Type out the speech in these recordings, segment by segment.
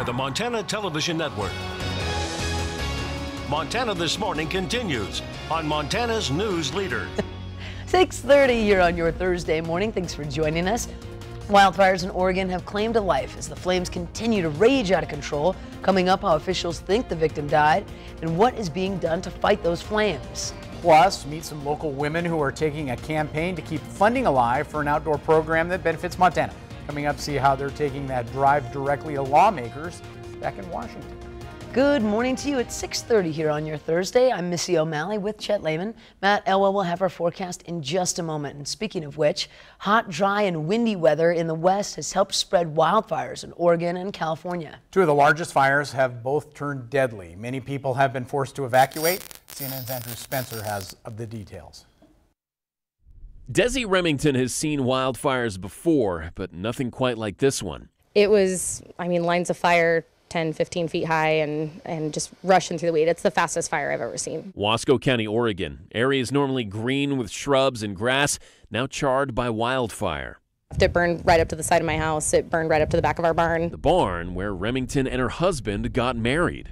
the Montana Television Network. Montana This Morning continues on Montana's News Leader. 6:30 here on your Thursday morning. Thanks for joining us. Wildfires in Oregon have claimed a life as the flames continue to rage out of control. Coming up, how officials think the victim died and what is being done to fight those flames. Plus, meet some local women who are taking a campaign to keep funding alive for an outdoor program that benefits Montana. Coming up, see how they're taking that drive directly to lawmakers back in Washington. Good morning to you at 6:30 here on your Thursday. I'm Missy O'Malley with Chet Lehman. Matt Elwell will have our forecast in just a moment. And speaking of which, hot, dry, and windy weather in the west has helped spread wildfires in Oregon and California. Two of the largest fires have both turned deadly. Many people have been forced to evacuate. CNN's Andrew Spencer has the details. Desi Remington has seen wildfires before, but nothing quite like this one. It was, lines of fire 10, 15 feet high and just rushing through the weed. It's the fastest fire I've ever seen. Wasco County, Oregon. Areas normally green with shrubs and grass, now charred by wildfire. It burned right up to the side of my house. It burned right up to the back of our barn. The barn where Remington and her husband got married.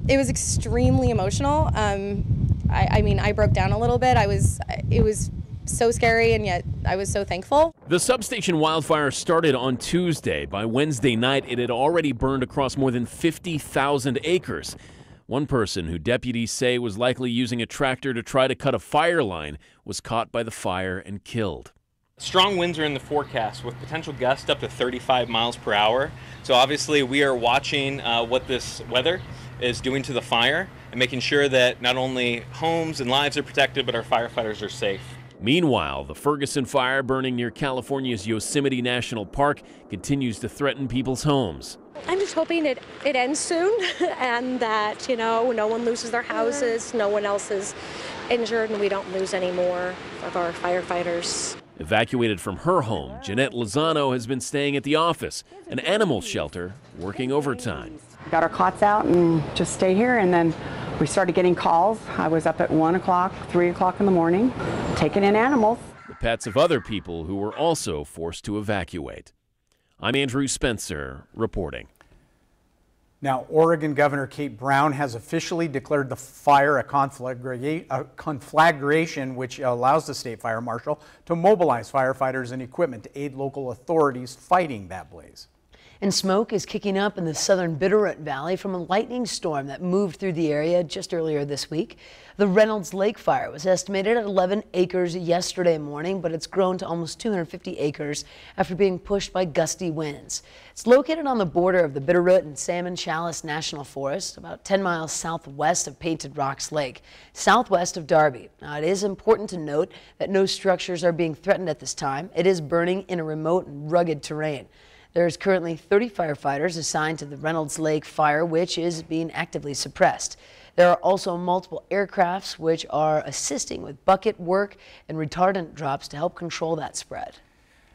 It was extremely emotional. I broke down a little bit. It was so scary, and yet I was so thankful. The substation wildfire started on Tuesday. By Wednesday night, it had already burned across more than 50,000 acres. One person, who deputies say was likely using a tractor to try to cut a fire line, was caught by the fire and killed. Strong winds are in the forecast with potential gusts up to 35 miles per hour. So obviously we are watching what this weather is doing to the fire and making sure that not only homes and lives are protected, but our firefighters are safe. Meanwhile, the Ferguson fire burning near California's Yosemite National Park continues to threaten people's homes. I'm just hoping it ends soon and that, no one loses their houses, no one else is injured, and we don't lose any more of our firefighters. Evacuated from her home, Jeanette Lozano has been staying at the office, an animal shelter, working overtime. Got our cots out and just stayed here, and then we started getting calls. I was up at 1 o'clock, 3 o'clock in the morning, taking in animals. The pets of other people who were also forced to evacuate. I'm Andrew Spencer, reporting. Now, Oregon Governor Kate Brown has officially declared the fire a conflagration, which allows the state fire marshal to mobilize firefighters and equipment to aid local authorities fighting that blaze. And smoke is kicking up in the southern Bitterroot Valley from a lightning storm that moved through the area just earlier this week. The Reynolds Lake fire was estimated at 11 acres yesterday morning, but it's grown to almost 250 acres after being pushed by gusty winds. It's located on the border of the Bitterroot and Salmon Chalice National Forest, about 10 miles southwest of Painted Rocks Lake, southwest of Darby. Now, it is important to note that no structures are being threatened at this time. It is burning in a remote and rugged terrain. There's currently 30 firefighters assigned to the Reynolds Lake fire, which is being actively suppressed. There are also multiple aircrafts which are assisting with bucket work and retardant drops to help control that spread.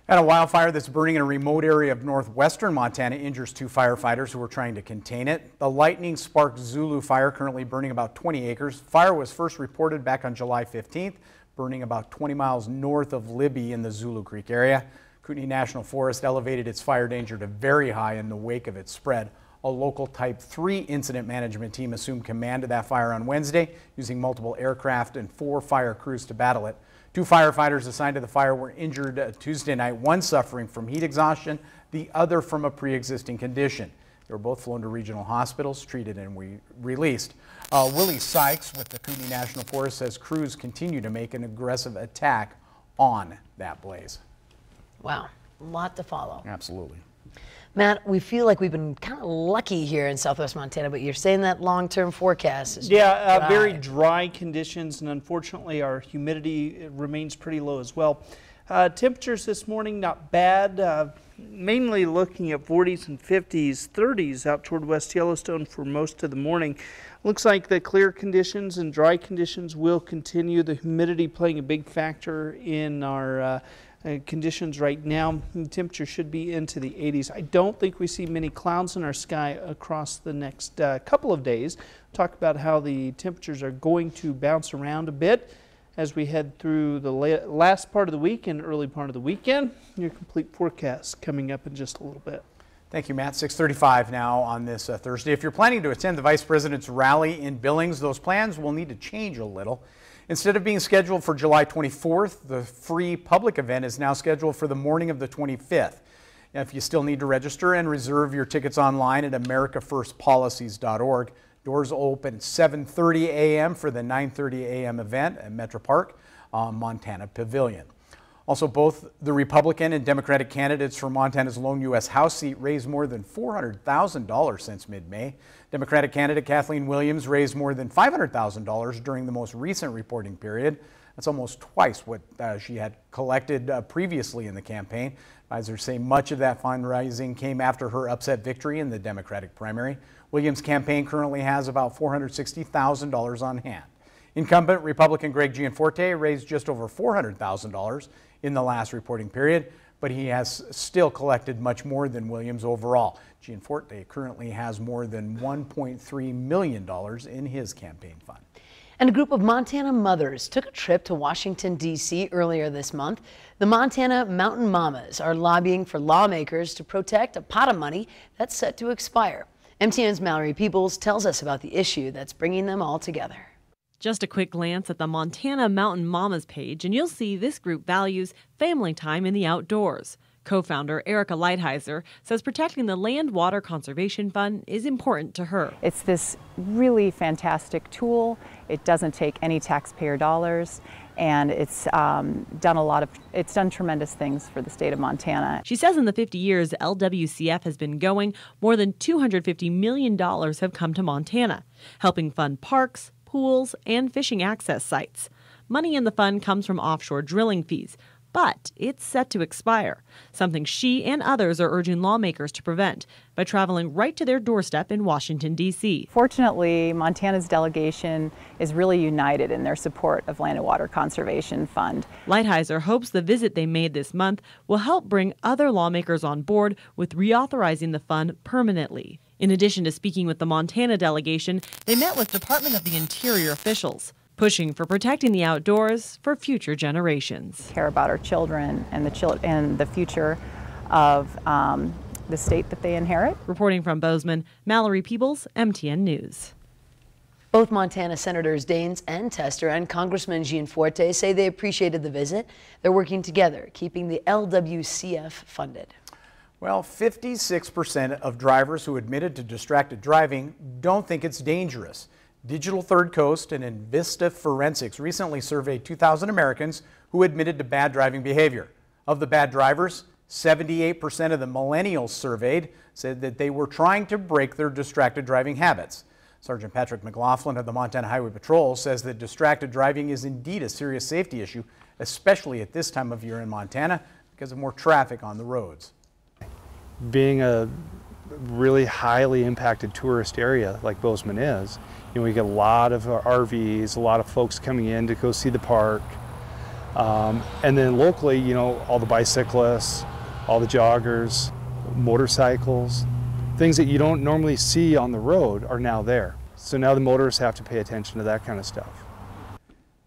And a wildfire that's burning in a remote area of northwestern Montana injures 2 firefighters who were trying to contain it. The lightning sparked Zulu fire, currently burning about 20 acres. Fire was first reported back on July 15th, burning about 20 miles north of Libby in the Zulu Creek area. Kootenai National Forest elevated its fire danger to very high in the wake of its spread. A local Type 3 incident management team assumed command of that fire on Wednesday, using multiple aircraft and 4 fire crews to battle it. 2 firefighters assigned to the fire were injured Tuesday night, one suffering from heat exhaustion, the other from a pre-existing condition. They were both flown to regional hospitals, treated and released. Willie Sykes with the Kootenai National Forest says crews continue to make an aggressive attack on that blaze. Wow, a lot to follow. Absolutely. Matt, we feel like we've been kind of lucky here in southwest Montana, but you're saying that long-term forecast is dry. Very dry conditions, and unfortunately our humidity remains pretty low as well. Temperatures this morning not bad, mainly looking at 40s and 50s, 30s out toward West Yellowstone for most of the morning. Looks like the clear conditions and dry conditions will continue, the humidity playing a big factor in our conditions right now. The temperature should be into the 80s. I don't think we see many clouds in our sky across the next couple of days. Talk about how the temperatures are going to bounce around a bit as we head through the last part of the week and early part of the weekend. Your complete forecast coming up in just a little bit. Thank you, Matt. 6:35 now on this Thursday. If you're planning to attend the Vice President's rally in Billings, those plans will need to change a little. Instead of being scheduled for July 24th, the free public event is now scheduled for the morning of the 25th. Now, if you still need to register and reserve your tickets online at americafirstpolicies.org. Doors open at 7:30 a.m. for the 9:30 a.m. event at Metro Park Montana Pavilion. Also, both the Republican and Democratic candidates for Montana's lone U.S. House seat raised more than $400,000 since mid-May. Democratic candidate Kathleen Williams raised more than $500,000 during the most recent reporting period. That's almost twice what she had collected previously in the campaign. Advisors say much of that fundraising came after her upset victory in the Democratic primary. Williams' campaign currently has about $460,000 on hand. Incumbent Republican Greg Gianforte raised just over $400,000 in the last reporting period, but he has still collected much more than Williams overall. Gianforte currently has more than $1.3 million in his campaign fund. And a group of Montana mothers took a trip to Washington, D.C. earlier this month. The Montana Mountain Mamas are lobbying for lawmakers to protect a pot of money that's set to expire. MTN's Mallory Peoples tells us about the issue that's bringing them all together. Just a quick glance at the Montana Mountain Mamas page, and you'll see this group values family time in the outdoors. Co-founder Erica Lighthizer says protecting the Land Water Conservation Fund is important to her. It's this really fantastic tool. It doesn't take any taxpayer dollars, and it's done tremendous things for the state of Montana. She says in the 50 years LWCF has been going, more than $250 million have come to Montana, helping fund parks, pools, and fishing access sites. Money in the fund comes from offshore drilling fees, but it's set to expire, something she and others are urging lawmakers to prevent by traveling right to their doorstep in Washington, D.C. Fortunately, Montana's delegation is really united in their support of Land and Water Conservation Fund. Lighthizer hopes the visit they made this month will help bring other lawmakers on board with reauthorizing the fund permanently. In addition to speaking with the Montana delegation, they met with Department of the Interior officials, pushing for protecting the outdoors for future generations. Care about our children and the future of the state that they inherit. Reporting from Bozeman, Mallory Peoples, MTN News. Both Montana Senators Daines and Tester and Congressman Gianforte say they appreciated the visit. They're working together, keeping the LWCF funded. Well, 56% of drivers who admitted to distracted driving don't think it's dangerous. Digital Third Coast and Invista Forensics recently surveyed 2,000 Americans who admitted to bad driving behavior. Of the bad drivers, 78% of the millennials surveyed said that they were trying to break their distracted driving habits. Sergeant Patrick McLaughlin of the Montana Highway Patrol says that distracted driving is indeed a serious safety issue, especially at this time of year in Montana because of more traffic on the roads. Being a really highly impacted tourist area like Bozeman is, we get a lot of RVs, a lot of folks coming in to go see the park. And then locally, all the bicyclists, all the joggers, motorcycles, things that you don't normally see on the road are now there. So now the motorists have to pay attention to that kind of stuff.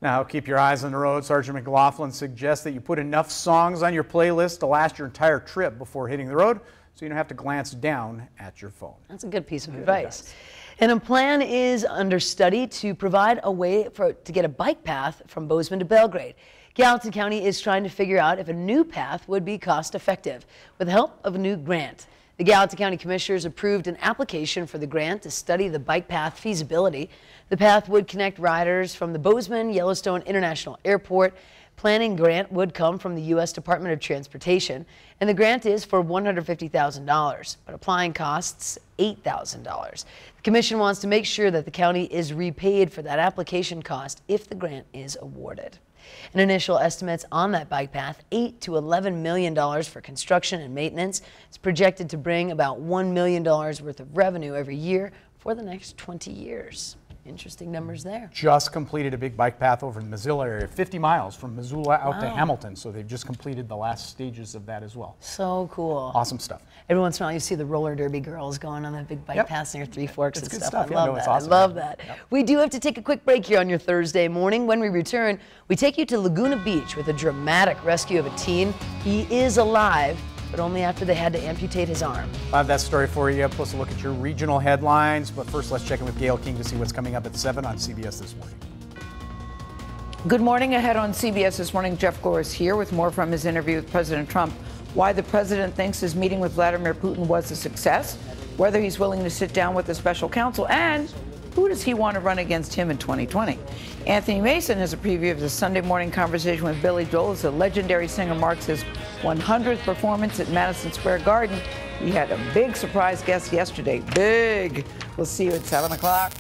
Now, keep your eyes on the road. Sergeant McLaughlin suggests that you put enough songs on your playlist to last your entire trip before hitting the road, so you don't have to glance down at your phone. That's a good piece of advice. And a plan is under study to provide a way to get a bike path from Bozeman to Belgrade. Gallatin County is trying to figure out if a new path would be cost effective with the help of a new grant. The Gallatin County Commissioners approved an application for the grant to study the bike path feasibility. The path would connect riders from the Bozeman Yellowstone International Airport. Planning grant would come from the U.S. Department of Transportation, and the grant is for $150,000, but applying costs $8,000. The commission wants to make sure that the county is repaid for that application cost if the grant is awarded. And initial estimates on that bike path, $8 to $11 million for construction and maintenance. It's projected to bring about $1 million worth of revenue every year for the next 20 years. Interesting numbers there. Just completed a big bike path over in the Missoula area, 50 miles from Missoula out to Hamilton. So they've just completed the last stages of that as well. So cool. Awesome stuff. Every once in a while you see the roller derby girls going on that big bike path near Three Forks and stuff. I love that. Awesome. I love that. We do have to take a quick break here on your Thursday morning. When we return, we take you to Laguna Beach with a dramatic rescue of a teen. He is alive but only after they had to amputate his arm. I'll have that story for you, plus a look at your regional headlines. But first, let's check in with Gail King to see what's coming up at 7 on CBS This Morning. Good morning. Ahead on CBS This Morning, Jeff Gore is here with more from his interview with President Trump. Why the president thinks his meeting with Vladimir Putin was a success, whether he's willing to sit down with the special counsel, and who does he want to run against him in 2020? Anthony Mason has a preview of the Sunday morning conversation with Billy Joel as the legendary singer marks his 100th performance at Madison Square Garden. He had a big surprise guest yesterday. Big. We'll see you at 7 o'clock.